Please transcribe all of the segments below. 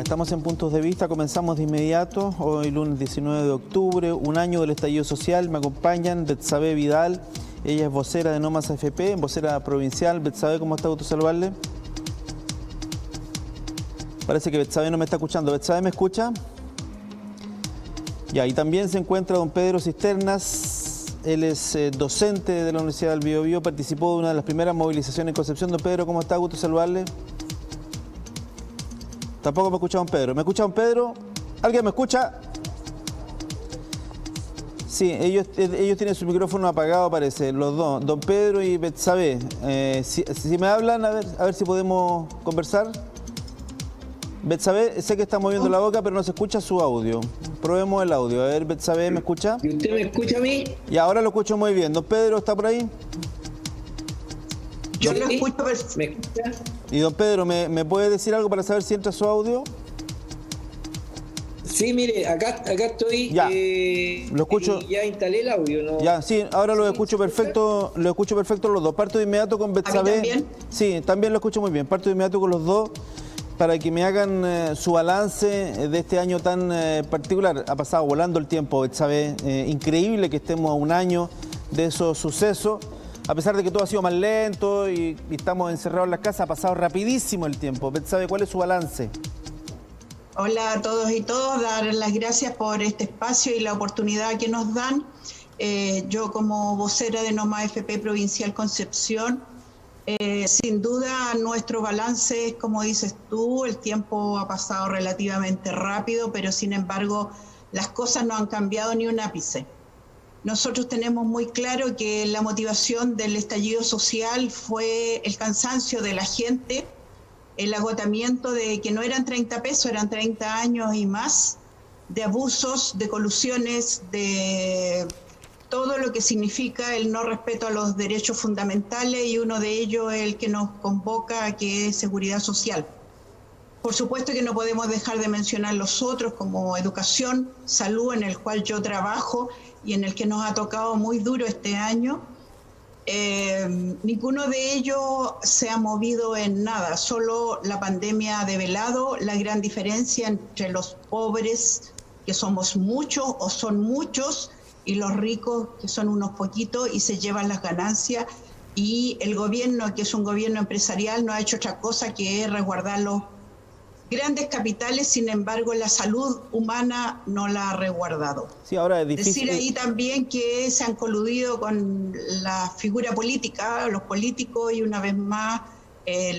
Estamos en Puntos de Vista, comenzamos de inmediato, hoy lunes 19 de octubre, un año del estallido social. Me acompañan Betsabe Vidal, ella es vocera de No Más AFP, vocera provincial. Betsabe, ¿cómo está? Gusto saludarle. Parece que Betsabe no me está escuchando. ¿Betsabe me escucha? Ya, y también se encuentra don Pedro Cisternas, él es docente de la Universidad del Biobío, participó de una de las primeras movilizaciones en Concepción. Don Pedro, ¿cómo está? Gusto saludarle. Tampoco me escucha don Pedro. ¿Me escucha don Pedro? ¿Alguien me escucha? Sí, ellos tienen su micrófono apagado, parece, los dos, don Pedro y Betsabe. Si me hablan, a ver si podemos conversar. Betsabe, sé que está moviendo la boca, pero no se escucha su audio. Probemos el audio. A ver, Betsabe, ¿me escucha? ¿Y usted me escucha a mí? Y ahora lo escucho muy bien. Don Pedro, ¿está por ahí? Yo lo escucho, ¿me escucha? Y don Pedro, ¿me puede decir algo para saber si entra su audio? Sí, mire, acá estoy. Ya, lo escucho. Ya instalé el audio, ¿no? Ya, sí, ahora lo escucho perfecto, los dos. Parto de inmediato con Betsabe. ¿También? Sí, también lo escucho muy bien. Parto de inmediato con los dos para que me hagan su balance de este año tan particular. Ha pasado volando el tiempo, Betsabe. Increíble que estemos a un año de esos sucesos. A pesar de que todo ha sido más lento y estamos encerrados en las casas, ha pasado rapidísimo el tiempo. Betsabe, ¿cuál es su balance? Hola a todos y todas, dar las gracias por este espacio y la oportunidad que nos dan. Yo como vocera de No Más AFP Provincial Concepción, sin duda nuestro balance es como dices tú, el tiempo ha pasado relativamente rápido, pero sin embargo las cosas no han cambiado ni un ápice. Nosotros tenemos muy claro que la motivación del estallido social fue el cansancio de la gente, el agotamiento de que no eran 30 pesos, eran 30 años y más, de abusos, de colusiones, de todo lo que significa el no respeto a los derechos fundamentales, y uno de ellos es el que nos convoca, que es seguridad social. Por supuesto que no podemos dejar de mencionar los otros, como educación, salud, en el cual yo trabajo y en el que nos ha tocado muy duro este año. Ninguno de ellos se ha movido en nada, solo la pandemia ha develado la gran diferencia entre los pobres, que somos muchos o son muchos, y los ricos, que son unos poquitos y se llevan las ganancias, y el gobierno, que es un gobierno empresarial, no ha hecho otra cosa que resguardar los grandes capitales. Sin embargo, la salud humana no la ha resguardado. Sí, ahora es difícil. Decir ahí también que se han coludido con la figura política, los políticos, y una vez más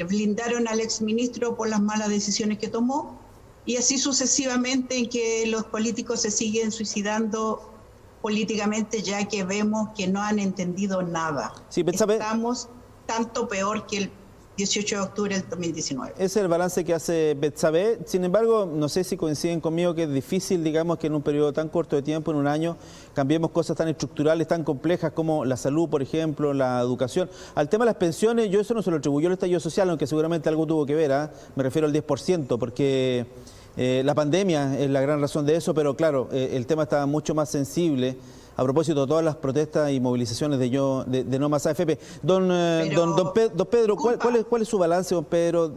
blindaron al exministro por las malas decisiones que tomó, y así sucesivamente, en que los políticos se siguen suicidando políticamente, ya que vemos que no han entendido nada. Sí, estamos tanto peor que el 18 de octubre del 2019. Ese es el balance que hace Betsabe. Sin embargo, no sé si coinciden conmigo que es difícil, digamos, que en un periodo tan corto de tiempo, en un año, cambiemos cosas tan estructurales, tan complejas como la salud, por ejemplo, la educación. Al tema de las pensiones, yo eso no se lo atribuyo al estallido social, aunque seguramente algo tuvo que ver, ¿eh? Me refiero al 10%, porque la pandemia es la gran razón de eso, pero claro, el tema está mucho más sensible a propósito de todas las protestas y movilizaciones de No Más AFP. Don Pedro, ¿cuál es su balance, don Pedro?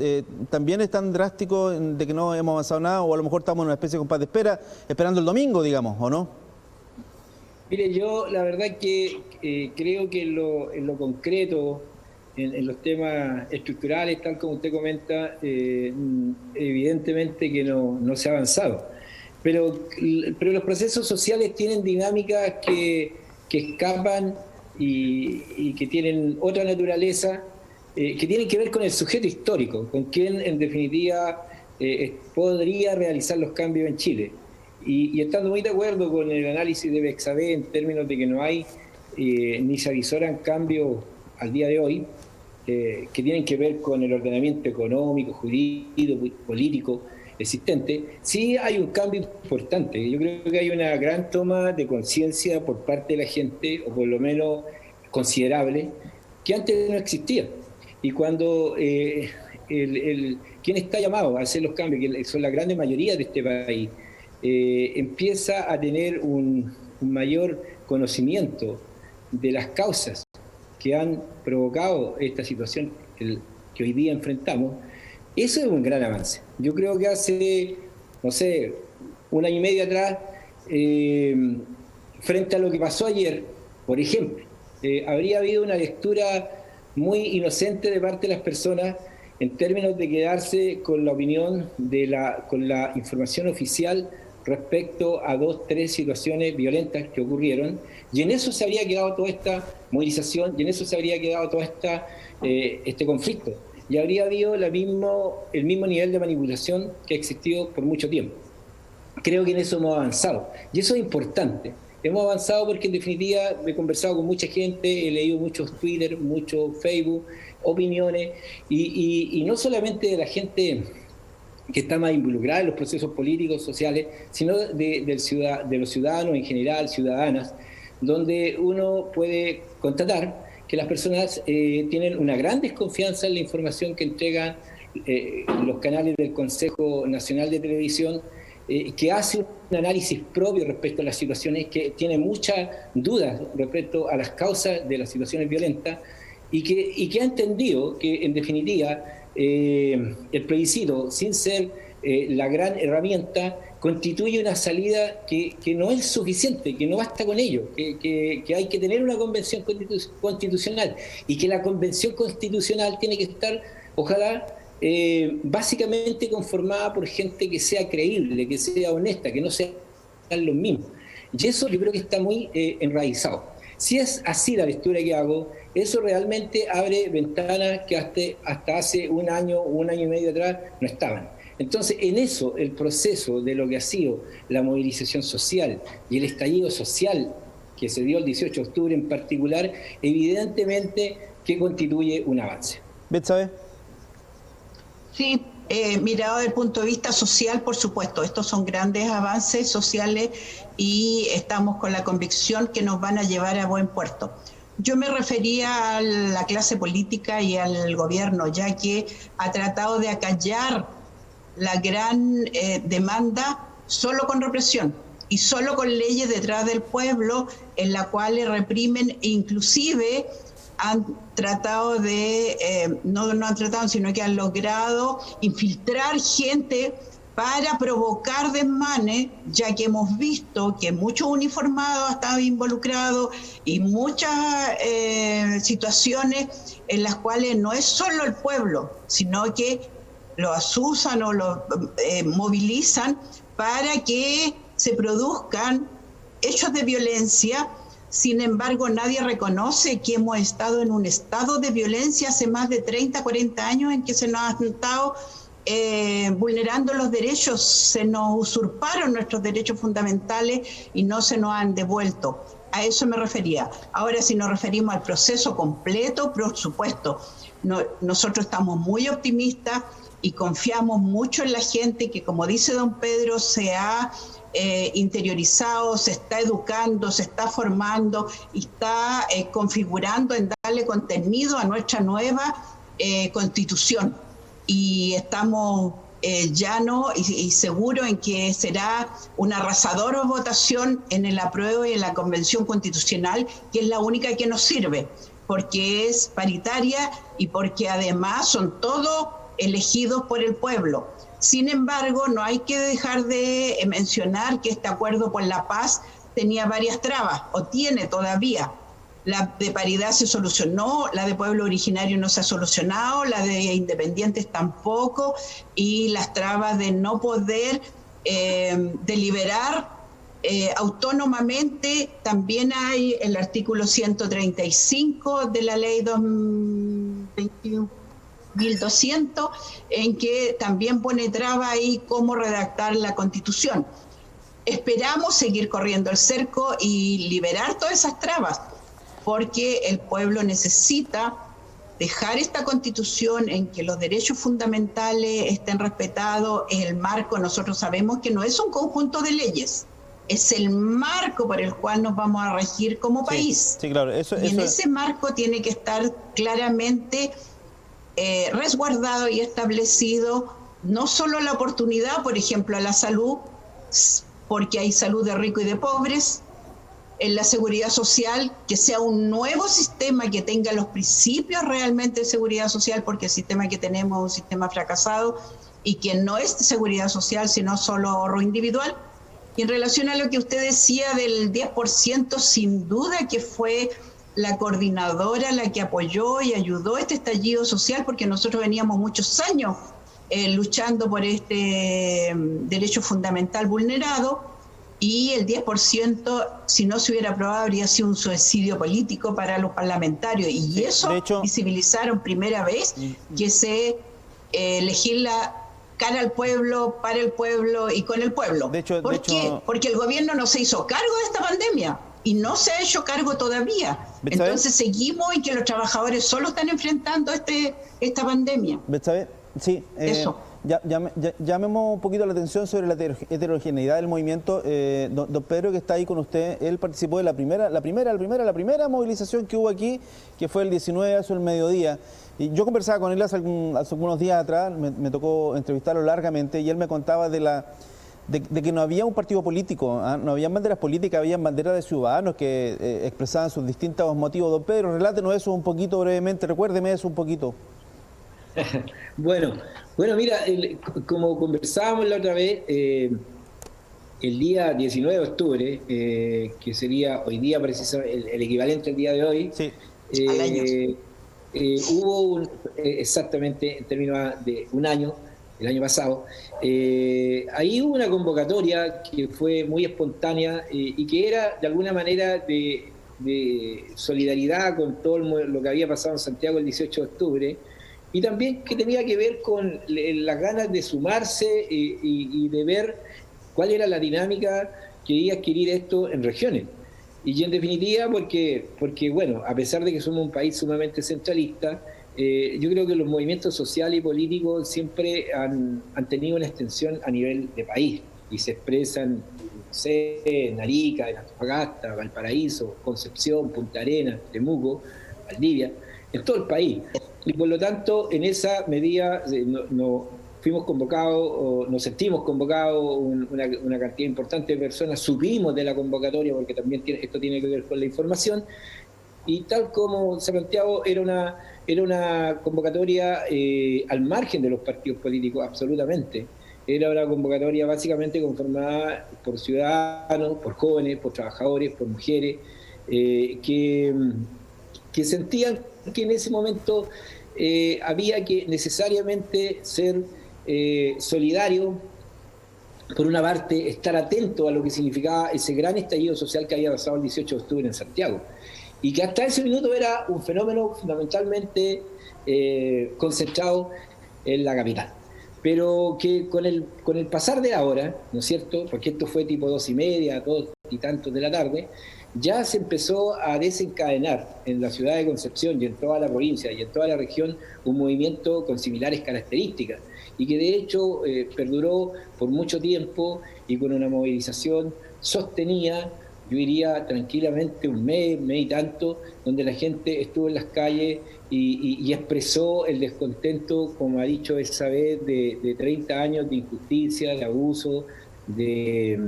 ¿También es tan drástico de que no hemos avanzado nada, o a lo mejor estamos en una especie de compás de espera, esperando el domingo, digamos, o no? Mire, yo la verdad que creo que en lo concreto, en los temas estructurales, tal como usted comenta, evidentemente que no se ha avanzado. Pero los procesos sociales tienen dinámicas que escapan y que tienen otra naturaleza, que tienen que ver con el sujeto histórico, con quien en definitiva podría realizar los cambios en Chile. Y estando muy de acuerdo con el análisis de Betsabe en términos de que no hay ni se avisoran cambios al día de hoy, que tienen que ver con el ordenamiento económico, jurídico, político existente, sí hay un cambio importante. Yo creo que hay una gran toma de conciencia por parte de la gente, o por lo menos considerable, que antes no existía. Y cuando quien está llamado a hacer los cambios, que son la gran mayoría de este país, empieza a tener un mayor conocimiento de las causas que han provocado esta situación que hoy día enfrentamos, Eso es un gran avance. Yo creo que hace, no sé, un año y medio atrás, frente a lo que pasó ayer, por ejemplo, habría habido una lectura muy inocente de parte de las personas en términos de quedarse con la opinión, con la información oficial respecto a 2, 3 situaciones violentas que ocurrieron, y en eso se habría quedado toda esta movilización, y en eso se habría quedado todo este conflicto, y habría habido el mismo nivel de manipulación que ha existido por mucho tiempo. Creo que en eso hemos avanzado, y eso es importante. Hemos avanzado porque en definitiva he conversado con mucha gente, he leído muchos Twitter, mucho Facebook, opiniones, y no solamente de la gente que está más involucrada en los procesos políticos, sociales, sino de los ciudadanos en general, ciudadanas, donde uno puede constatar que las personas tienen una gran desconfianza en la información que entregan los canales del Consejo Nacional de Televisión, que hace un análisis propio respecto a las situaciones, que tiene muchas dudas respecto a las causas de las situaciones violentas, y que ha entendido que, en definitiva, el plebiscito, sin ser la gran herramienta, constituye una salida que no es suficiente, que no basta con ello, que hay que tener una convención constitucional, y que la convención constitucional tiene que estar, ojalá, básicamente conformada por gente que sea creíble, que sea honesta, que no sean los mismos. Y eso yo creo que está muy enraizado. Si es así la lectura que hago, eso realmente abre ventanas que hasta hace un año y medio atrás no estaban. Entonces, en eso, el proceso de lo que ha sido la movilización social y el estallido social que se dio el 18 de octubre en particular, evidentemente que constituye un avance. ¿Betsabe? Sí, mirado desde el punto de vista social, por supuesto, estos son grandes avances sociales y estamos con la convicción que nos van a llevar a buen puerto. Yo me refería a la clase política y al gobierno, ya que ha tratado de acallar la gran demanda solo con represión y solo con leyes detrás del pueblo, en la cual reprimen, e inclusive han tratado de, no han tratado, sino que han logrado infiltrar gente para provocar desmanes, ya que hemos visto que muchos uniformados están involucrados y muchas situaciones en las cuales no es solo el pueblo, sino que lo asusan o lo movilizan para que se produzcan hechos de violencia. Sin embargo, nadie reconoce que hemos estado en un estado de violencia hace más de 30, 40 años en que se nos han estado vulnerando los derechos, se nos usurparon nuestros derechos fundamentales y no se nos han devuelto. A eso me refería. Ahora, si nos referimos al proceso completo, por supuesto, nosotros estamos muy optimistas y confiamos mucho en la gente que, como dice don Pedro, se ha interiorizado, se está educando, se está formando y está configurando en darle contenido a nuestra nueva constitución. Y estamos llanos y seguros en que será una arrasadora votación en el apruebo y en la Convención Constitucional, que es la única que nos sirve, porque es paritaria y porque además son todos elegidos por el pueblo. Sin embargo, no hay que dejar de mencionar que este acuerdo por la paz tenía varias trabas, o tiene todavía. La de paridad se solucionó, la de pueblo originario no se ha solucionado, la de independientes tampoco, y las trabas de no poder deliberar autónomamente. También hay el artículo 135 de la ley 1200, en que también pone traba ahí cómo redactar la Constitución. Esperamos seguir corriendo el cerco y liberar todas esas trabas, porque el pueblo necesita dejar esta Constitución en que los derechos fundamentales estén respetados, es el marco. Nosotros sabemos que no es un conjunto de leyes, es el marco por el cual nos vamos a regir como país. Sí, claro. Y en ese marco tiene que estar claramente resguardado y establecido no solo la oportunidad, por ejemplo, a la salud, porque hay salud de ricos y de pobres, en la seguridad social, que sea un nuevo sistema que tenga los principios realmente de seguridad social, porque el sistema que tenemos es un sistema fracasado y que no es seguridad social, sino solo ahorro individual. Y en relación a lo que usted decía del 10%, sin duda que fue la coordinadora la que apoyó y ayudó este estallido social, porque nosotros veníamos muchos años luchando por este derecho fundamental vulnerado, y el 10%, si no se hubiera aprobado, habría sido un suicidio político para los parlamentarios. Y sí, eso, de hecho, visibilizaron primera vez que se legisla cara al pueblo, para el pueblo y con el pueblo. ¿Por qué? Porque el gobierno no se hizo cargo de esta pandemia y no se ha hecho cargo todavía. Entonces seguimos y que los trabajadores solo están enfrentando esta pandemia. ¿Betsabe? Sí, eso. Llamemos un poquito la atención sobre la heterogeneidad del movimiento. Don Pedro, que está ahí con usted, él participó de la primera movilización que hubo aquí, que fue el 19 hacia el mediodía. Y yo conversaba con él hace algunos días atrás, me tocó entrevistarlo largamente, y él me contaba de que no había un partido político, no había banderas políticas, había banderas de ciudadanos que expresaban sus distintos motivos. Don Pedro, relátenos eso un poquito brevemente, recuérdeme eso un poquito. Bueno, mira, como conversábamos la otra vez, el día 19 de octubre, que sería hoy día precisamente el equivalente al día de hoy, sí. Hubo exactamente en términos de un año, el año pasado, ahí hubo una convocatoria que fue muy espontánea y que era de alguna manera de solidaridad con todo lo que había pasado en Santiago el 18 de octubre, y también que tenía que ver con las ganas de sumarse y de ver cuál era la dinámica que iba a adquirir esto en regiones. Y en definitiva, porque bueno, a pesar de que somos un país sumamente centralista, yo creo que los movimientos sociales y políticos siempre han tenido una extensión a nivel de país y se expresan, no sé, en Arica, en Antofagasta, Valparaíso, Concepción, Punta Arenas, Temuco, Valdivia, en todo el país. Y por lo tanto, en esa medida fuimos convocados, o nos sentimos convocados, una cantidad importante de personas, supimos de la convocatoria, porque también esto tiene que ver con la información, y tal como se planteaba, era una convocatoria al margen de los partidos políticos, absolutamente. Era una convocatoria básicamente conformada por ciudadanos, por jóvenes, por trabajadores, por mujeres, que sentían que en ese momento había que necesariamente ser solidario, por una parte, estar atento a lo que significaba ese gran estallido social que había pasado el 18 de octubre en Santiago, y que hasta ese minuto era un fenómeno fundamentalmente concentrado en la capital. Pero que con el pasar de la hora, ¿no es cierto?, porque esto fue tipo 2:30, 2 y tantos de la tarde, ya se empezó a desencadenar en la ciudad de Concepción y en toda la provincia y en toda la región un movimiento con similares características, y que de hecho perduró por mucho tiempo y con una movilización sostenida, yo diría tranquilamente un mes y tanto, donde la gente estuvo en las calles y expresó el descontento, como ha dicho esa vez, de 30 años de injusticia, de abuso, de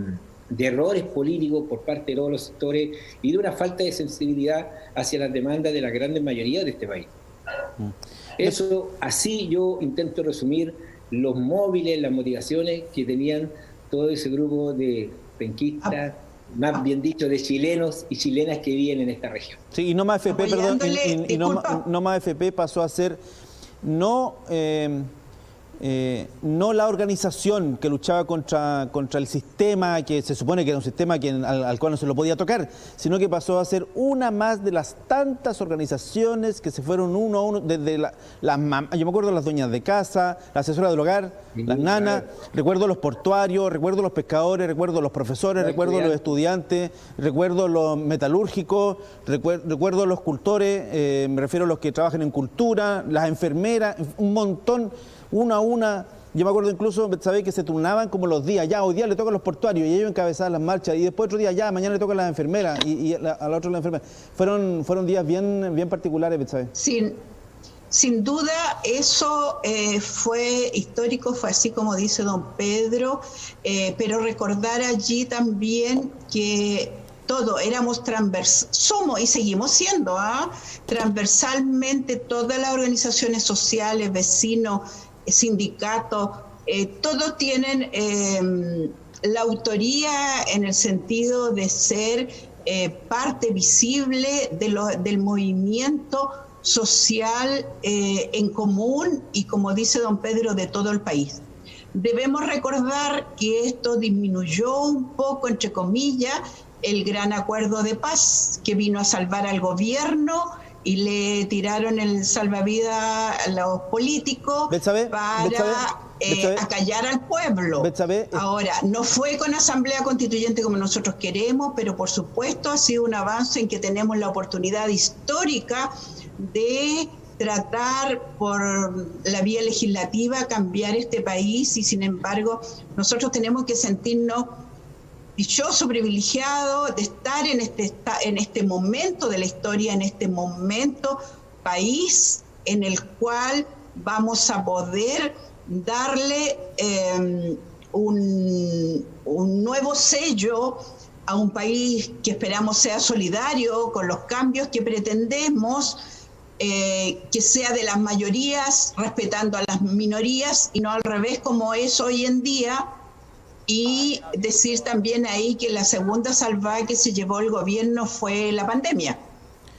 errores políticos por parte de todos los sectores y de una falta de sensibilidad hacia las demandas de la gran mayoría de este país. Eso, así yo intento resumir los móviles, las motivaciones que tenían todo ese grupo de penquistas, más bien dicho, de chilenos y chilenas que viven en esta región. Sí, y Noma FP, perdón, y Noma FP pasó a ser no la organización que luchaba contra el sistema, que se supone que era un sistema al cual no se lo podía tocar, sino que pasó a ser una más de las tantas organizaciones que se fueron uno a uno, desde las mamás, yo me acuerdo de las dueñas de casa, la asesora del hogar, las nanas, recuerdo los portuarios, recuerdo los pescadores, recuerdo los profesores, recuerdo los estudiantes, recuerdo los metalúrgicos, recuerdo los cultores, me refiero a los que trabajan en cultura, las enfermeras, un montón, una a una. Yo me acuerdo incluso, ¿sabéis?, que se turnaban como los días. Ya, hoy día le toca a los portuarios y ellos encabezaban las marchas, y después otro día, ya, mañana le toca a las enfermeras y a la otra las enfermeras. Fueron días bien particulares, ¿sabéis? Sin duda, eso fue histórico, fue así como dice don Pedro, pero recordar allí también que todo, somos y seguimos siendo, transversalmente todas las organizaciones sociales, vecinos, sindicatos, todos tienen la autoría en el sentido de ser parte visible del movimiento social en común y, como dice don Pedro, de todo el país. Debemos recordar que esto disminuyó un poco, entre comillas, el gran acuerdo de paz que vino a salvar al gobierno y le tiraron el salvavidas a los políticos para acallar al pueblo. Ahora, no fue con asamblea constituyente como nosotros queremos, pero por supuesto ha sido un avance en que tenemos la oportunidad histórica de tratar por la vía legislativa cambiar este país, y sin embargo nosotros tenemos que sentirnos dichosos, privilegiados de estar en este momento de la historia, en este momento país en el cual vamos a poder darle un nuevo sello a un país que esperamos sea solidario con los cambios que pretendemos, que sea de las mayorías respetando a las minorías y no al revés como es hoy en día. Y decir también ahí que la segunda salvada que se llevó el gobierno fue la pandemia,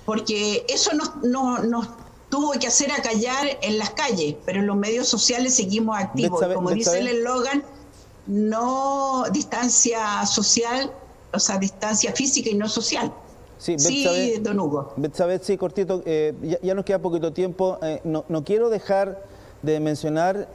porque eso nos tuvo que hacer acallar en las calles, pero en los medios sociales seguimos activos. Como dice el eslogan, no distancia social, o sea, distancia física y no social. Sí, don Hugo. Betsabé, sí, cortito, ya nos queda poquito tiempo. No quiero dejar de mencionar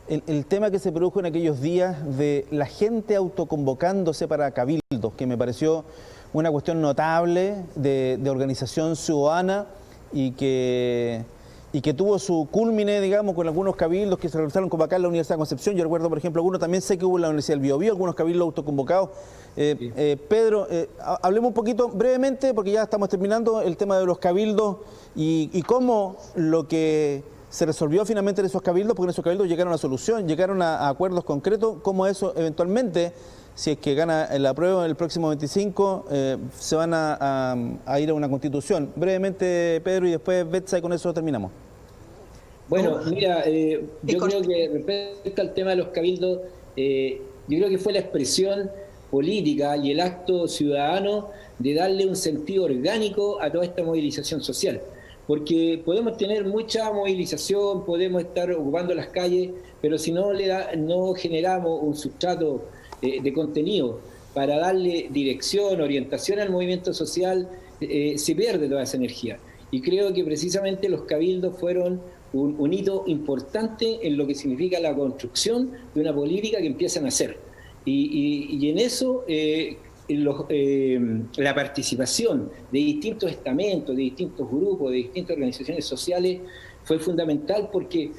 el tema que se produjo en aquellos días de la gente autoconvocándose para cabildos, que me pareció una cuestión notable de organización ciudadana y que tuvo su cúlmine, digamos, con algunos cabildos que se realizaron como acá en la Universidad de Concepción. Yo recuerdo, por ejemplo, algunos, también sé que hubo en la Universidad del Biobío, algunos cabildos autoconvocados. Pedro, hablemos un poquito brevemente, porque ya estamos terminando, el tema de los cabildos y cómo lo que se resolvió finalmente en esos cabildos, porque en esos cabildos llegaron a solución, llegaron a acuerdos concretos, cómo eso eventualmente, si es que gana el apruebo el próximo 25, se van a ir a una constitución. Brevemente, Pedro, y después Betsa, y con eso terminamos. Bueno, mira, yo creo que respecto al tema de los cabildos, yo creo que fue la expresión política y el acto ciudadano de darle un sentido orgánico a toda esta movilización social. Porque podemos tener mucha movilización, podemos estar ocupando las calles, pero si no generamos un sustrato de contenido para darle dirección, orientación al movimiento social, se pierde toda esa energía. Y creo que precisamente los cabildos fueron un hito importante en lo que significa la construcción de una política que empiezan a hacer. Y en eso la participación de distintos estamentos, de distintos grupos, de distintas organizaciones sociales fue fundamental, porque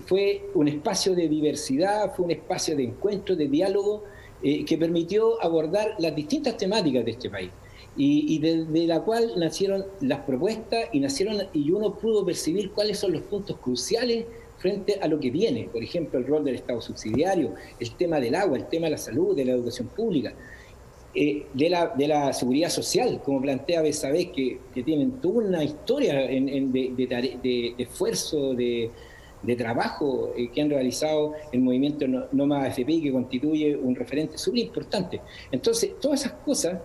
fue un espacio de diversidad, fue un espacio de encuentro, de diálogo, que permitió abordar las distintas temáticas de este país y de la cual nacieron las propuestas y uno pudo percibir cuáles son los puntos cruciales frente a lo que viene. Por ejemplo, el rol del Estado subsidiario, el tema del agua, el tema de la salud, de la educación pública, de la seguridad social, como plantea Betsabé, que tienen toda una historia de esfuerzo, de trabajo que han realizado el movimiento No Más AFP, que constituye un referente súper importante. Entonces, todas esas cosas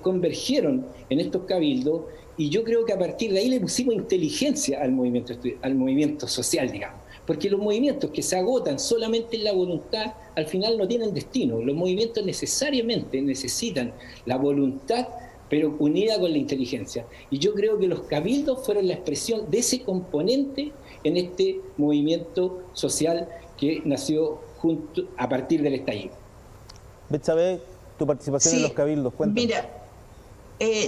convergieron en estos cabildos, y yo creo que a partir de ahí le pusimos inteligencia al movimiento social, digamos. Porque los movimientos que se agotan solamente en la voluntad, al final no tienen destino. Los movimientos necesariamente necesitan la voluntad, pero unida con la inteligencia. Y yo creo que los cabildos fueron la expresión de ese componente en este movimiento social que nació a partir del estallido. Betsabé, tu participación en los cabildos, cuéntame. Mira,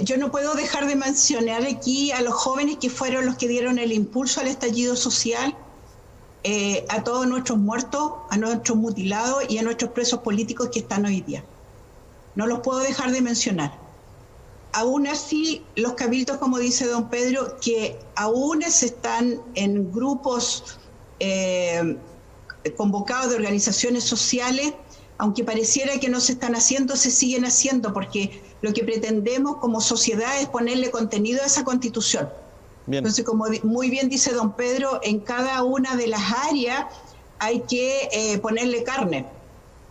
yo no puedo dejar de mencionar aquí a los jóvenes que fueron los que dieron el impulso al estallido social, a todos nuestros muertos, a nuestros mutilados y a nuestros presos políticos que están hoy día. No los puedo dejar de mencionar. Aún así, los cabildos, como dice don Pedro, que aún están en grupos convocados de organizaciones sociales, aunque pareciera que no se están haciendo, se siguen haciendo, porque lo que pretendemos como sociedad es ponerle contenido a esa Constitución. Bien. Entonces, como muy bien dice don Pedro, en cada una de las áreas hay que ponerle carne.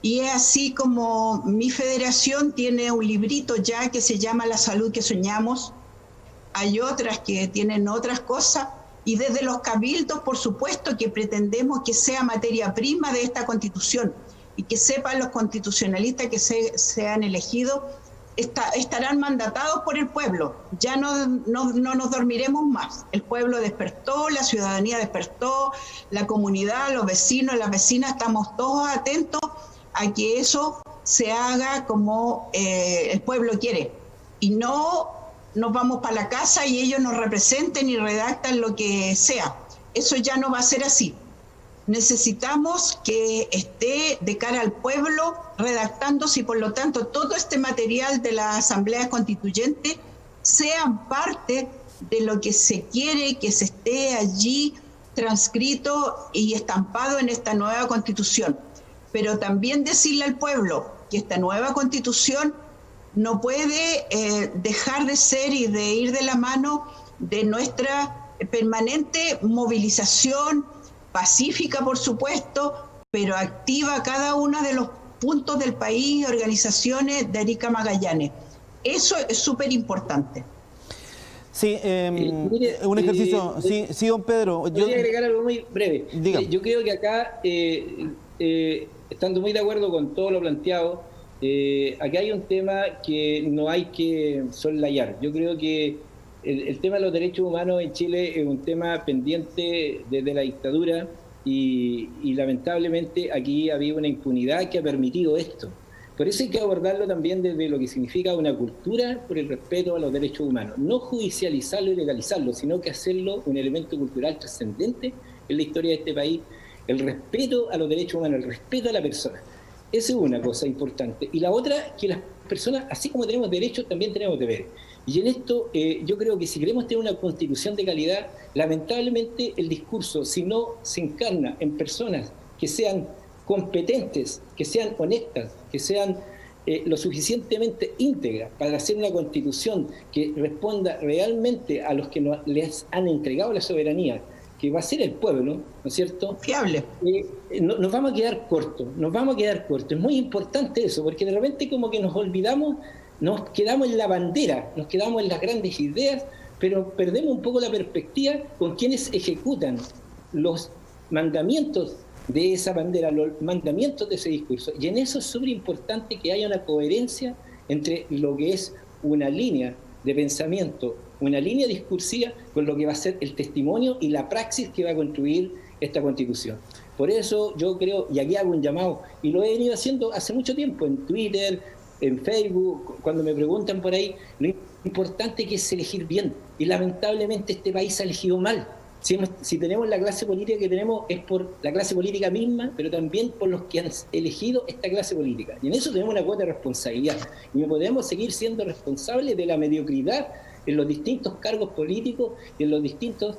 Y es así como mi federación tiene un librito ya que se llama La Salud que Soñamos. Hay otras que tienen otras cosas. Y desde los cabildos, por supuesto, que pretendemos que sea materia prima de esta Constitución y que sepan los constitucionalistas que sean elegidos, estarán mandatados por el pueblo. Ya no nos dormiremos más. El pueblo despertó, la ciudadanía despertó, la comunidad, los vecinos, las vecinas, estamos todos atentos a que eso se haga como el pueblo quiere. Y no nos vamos para la casa y ellos nos representen y redactan lo que sea. Eso ya no va a ser así. Necesitamos que esté de cara al pueblo redactándose y por lo tanto todo este material de la Asamblea Constituyente sean parte de lo que se quiere que se esté allí transcrito y estampado en esta nueva Constitución. Pero también decirle al pueblo que esta nueva Constitución no puede dejar de ser y de ir de la mano de nuestra permanente movilización pacífica, por supuesto, pero activa cada uno de los puntos del país y organizaciones de Arica Magallanes. Eso es súper importante. Sí, un ejercicio. Sí, don Pedro. Quería agregar algo muy breve. Yo creo que acá, estando muy de acuerdo con todo lo planteado, acá hay un tema que no hay que soslayar. Yo creo que el tema de los derechos humanos en Chile es un tema pendiente desde la dictadura y lamentablemente aquí había una impunidad que ha permitido esto. Por eso hay que abordarlo también desde lo que significa una cultura por el respeto a los derechos humanos. No judicializarlo y legalizarlo, sino que hacerlo un elemento cultural trascendente en la historia de este país. El respeto a los derechos humanos, el respeto a la persona. Esa es una cosa importante. Y la otra, que las personas, así como tenemos derechos, también tenemos deberes. Y en esto yo creo que si queremos tener una constitución de calidad, lamentablemente el discurso, si no se encarna en personas que sean competentes, que sean honestas, que sean lo suficientemente íntegras para hacer una constitución que responda realmente a los que les han entregado la soberanía, que va a ser el pueblo, ¿no es cierto? Fiable. Nos vamos a quedar cortos, Es muy importante eso, porque de repente como que nos olvidamos, nos quedamos en la bandera, nos quedamos en las grandes ideas, pero perdemos un poco la perspectiva con quienes ejecutan los mandamientos de esa bandera, los mandamientos de ese discurso. Y en eso es súper importante que haya una coherencia entre lo que es una línea de pensamiento, una línea discursiva con lo que va a ser el testimonio y la praxis que va a construir esta Constitución. Por eso yo creo, y aquí hago un llamado, y lo he venido haciendo hace mucho tiempo, en Twitter, en Facebook, cuando me preguntan por ahí, lo importante que es elegir bien, y lamentablemente este país ha elegido mal. Si tenemos la clase política que tenemos es por la clase política misma, pero también por los que han elegido esta clase política. Y en eso tenemos una cuota de responsabilidad. Y no podemos seguir siendo responsables de la mediocridad en los distintos cargos políticos y en los distintos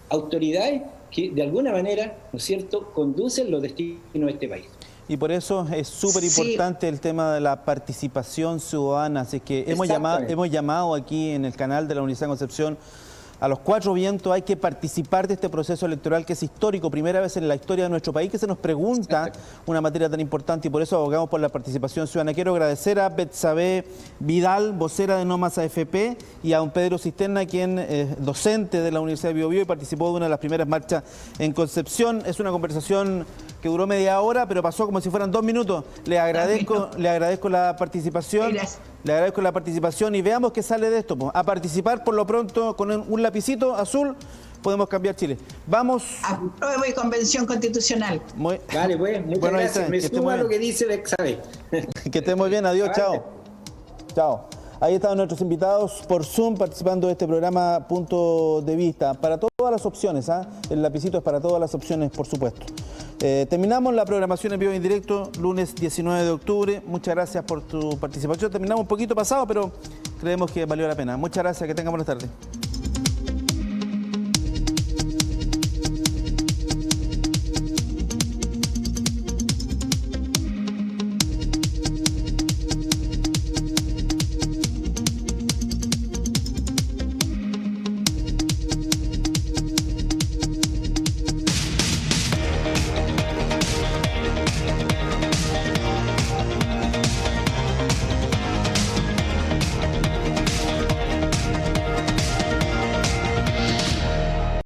autoridades que de alguna manera, ¿no es cierto?, conducen los destinos de este país. Y por eso es súper importante el tema de la participación ciudadana. Así que hemos llamado aquí en el canal de la Universidad de Concepción a los cuatro vientos. Hay que participar de este proceso electoral que es histórico, primera vez en la historia de nuestro país que se nos pregunta una materia tan importante, y por eso abogamos por la participación ciudadana. Quiero agradecer a Betsabe Vidal, vocera de No Más AFP, y a don Pedro Cisterna, quien es docente de la Universidad de Biobío y participó de una de las primeras marchas en Concepción. Es una conversación que duró media hora, pero pasó como si fueran 2 minutos. Le agradezco la participación. Gracias. Le agradezco la participación y veamos qué sale de esto. A participar por lo pronto con un lapicito azul, podemos cambiar Chile. Vamos. Apruebo y convención constitucional. Vale, pues, muchas gracias. Me sumo a lo que dice Betsabe. Que esté muy bien, adiós, chao. Chao. Ahí están nuestros invitados por Zoom participando de este programa Punto de Vista. Para todas las opciones, el lapicito es para todas las opciones, por supuesto. Terminamos la programación en vivo y en directo, lunes 19 de octubre. Muchas gracias por tu participación. Terminamos un poquito pasado, pero creemos que valió la pena. Muchas gracias, que tengan buenas tardes.